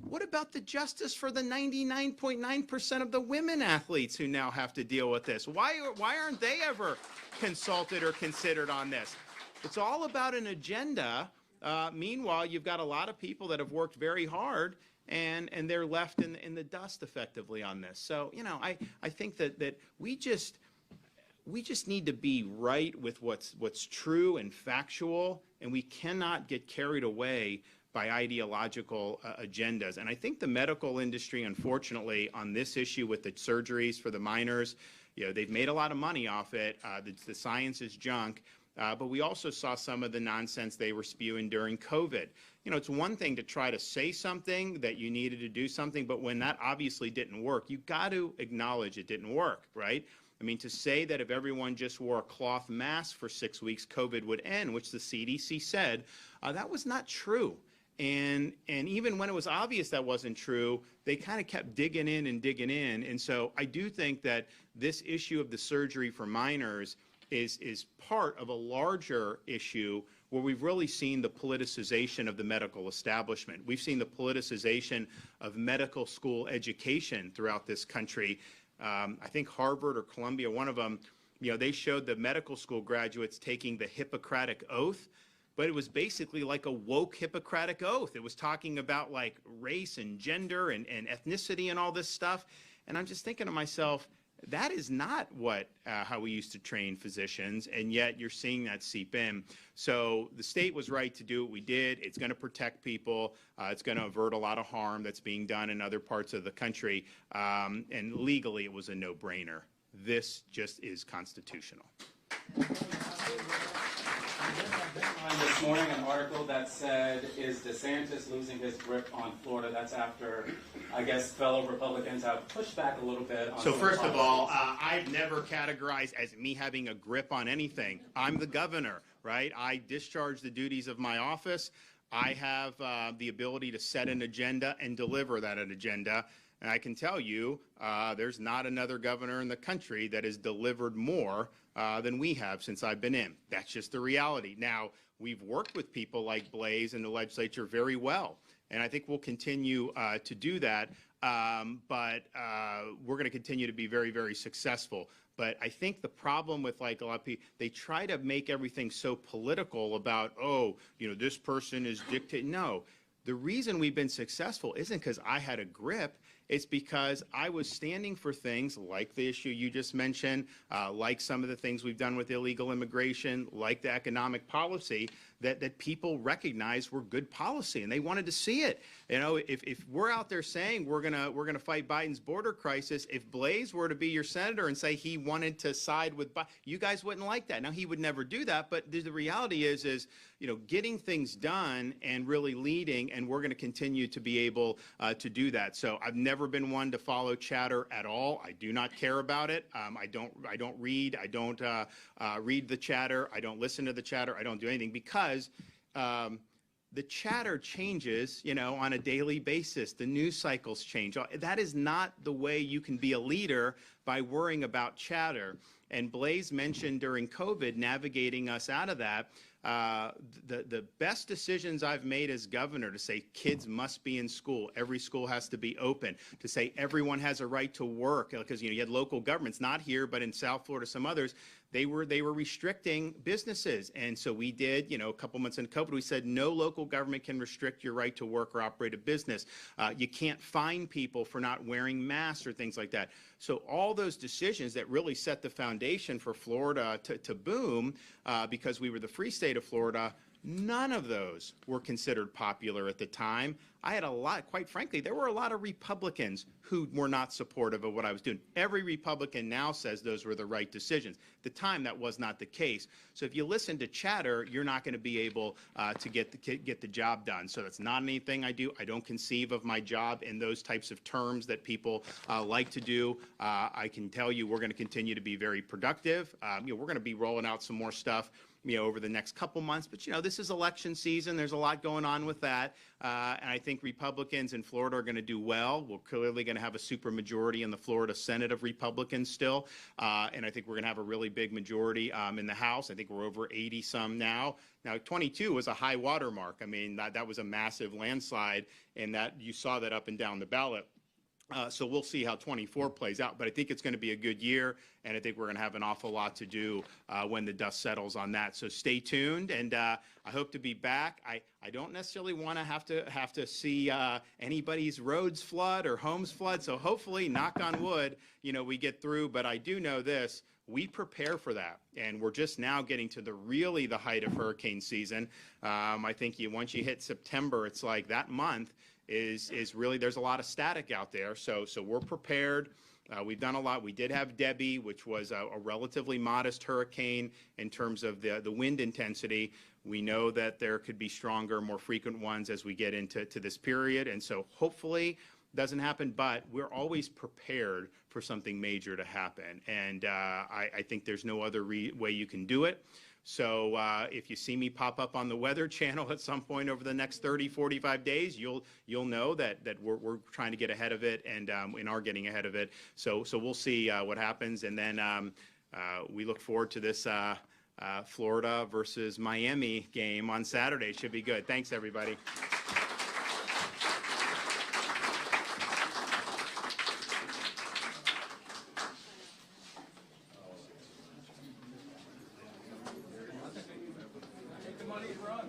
What about the justice for the 99.9% of the women athletes who now have to deal with this? Why aren't they ever consulted or considered on this? It's all about an agenda. Meanwhile, you've got a lot of people that have worked very hard, and they're left in the dust effectively on this. So, you know, I think that we just need to be right with what's true and factual, and we cannot get carried away by ideological agendas. And I think the medical industry, unfortunately, on this issue with the surgeries for the minors, you know, they've made a lot of money off it. The science is junk. But we also saw some of the nonsense they were spewing during COVID. You know, it's one thing to try to say something that you needed to do something, but when that obviously didn't work, you got to acknowledge it didn't work, right? I mean, to say that if everyone just wore a cloth mask for 6 weeks, COVID would end, which the CDC said, that was not true. And even when it was obvious that wasn't true, they kind of kept digging in. And so I do think that this issue of the surgery for minors is part of a larger issue where we've really seen the politicization of the medical establishment. We've seen the politicization of medical school education throughout this country. I think Harvard or Columbia, one of them, you know, they showed the medical school graduates taking the Hippocratic Oath, but it was basically like a woke Hippocratic Oath. It was talking about like race and gender and ethnicity and all this stuff. And I'm just thinking to myself, that is not how we used to train physicians, and yet you're seeing that seep in. So the state was right to do what we did. It's going to protect people. It's going to avert a lot of harm that's being done in other parts of the country. And legally, it was a no-brainer. This just is constitutional. This morning, an article that said, is DeSantis losing his grip on Florida? That's after, I guess, fellow Republicans have pushed back a little bit on. So first of all, I've never categorized as me having a grip on anything. I'm the governor, right? I discharge the duties of my office. I have the ability to set an agenda and deliver that agenda. And I can tell you, there's not another governor in the country that has delivered more than we have since I've been in. That's just the reality. Now, we've worked with people like Blaze in the legislature very well, and I think we'll continue to do that. But we're going to continue to be very, very successful. But I think the problem with like a lot of people, they try to make everything so political about, oh, you know, this person is dictating. No, the reason we've been successful isn't because I had a grip. It's because I was standing for things like the issue you just mentioned, like some of the things we've done with illegal immigration, like the economic policy that people recognize were good policy, and they wanted to see it. You know, if we're out there saying we're gonna fight Biden's border crisis, if Blaze were to be your senator and say he wanted to side with Biden, you guys wouldn't like that. Now, he would never do that, but the reality is you know, getting things done and really leading, and we're going to continue to be able to do that. So I've never been one to follow chatter at all. I do not care about it. I don't read. I don't read the chatter. I don't listen to the chatter. I don't do anything because the chatter changes, you know, on a daily basis. The news cycles change. That is not the way you can be a leader, by worrying about chatter. And Blaze mentioned during COVID navigating us out of that. The best decisions I've made as governor to say kids must be in school, every school has to be open, to say everyone has a right to work, because you know you had local governments, not here, but in South Florida, some others, they were restricting businesses, and so we did, you know, a couple months into COVID, we said no local government can restrict your right to work or operate a business. You can't fine people for not wearing masks or things like that. So all those decisions that really set the foundation for Florida to boom, because we were the free state of Florida, none of those were considered popular at the time. I had a lot, quite frankly, there were a lot of Republicans who were not supportive of what I was doing. Every Republican now says those were the right decisions. At the time, that was not the case. So if you listen to chatter, you're not going to be able to get the job done. So that's not anything I do. I don't conceive of my job in those types of terms that people like to do. I can tell you we're going to continue to be very productive. You know, we're going to be rolling out some more stuff. over the next couple months. But, this is election season. There's a lot going on with that. And I think Republicans in Florida are going to do well. We're clearly going to have a supermajority in the Florida Senate of Republicans still. And I think we're going to have a really big majority in the House. I think we're over 80 some now. Now, 22 was a high water mark. I mean, that was a massive landslide, and that you saw that up and down the ballot. So we'll see how 24 plays out, but I think it's going to be a good year, and I think we're going to have an awful lot to do when the dust settles on that. So stay tuned, and I hope to be back. I don't necessarily want to have to see anybody's roads flood or homes flood. So hopefully, knock on wood, we get through. But I do know this. We prepare for that, and we're just now getting to the height of hurricane season. I think once you hit September, it's like that month is really, there's a lot of static out there. So we're prepared. We've done a lot. We did have Debbie, which was a relatively modest hurricane in terms of the wind intensity. We know that there could be stronger, more frequent ones as we get into this period, and so hopefully doesn't happen, but we're always prepared for something major to happen. And I think there's no other way you can do it. So if you see me pop up on the Weather Channel at some point over the next 30, 45 days, you'll know that we're trying to get ahead of it and are getting ahead of it. So we'll see what happens. And then we look forward to this Florida versus Miami game on Saturday. Should be good. Thanks, everybody. Take the money and run.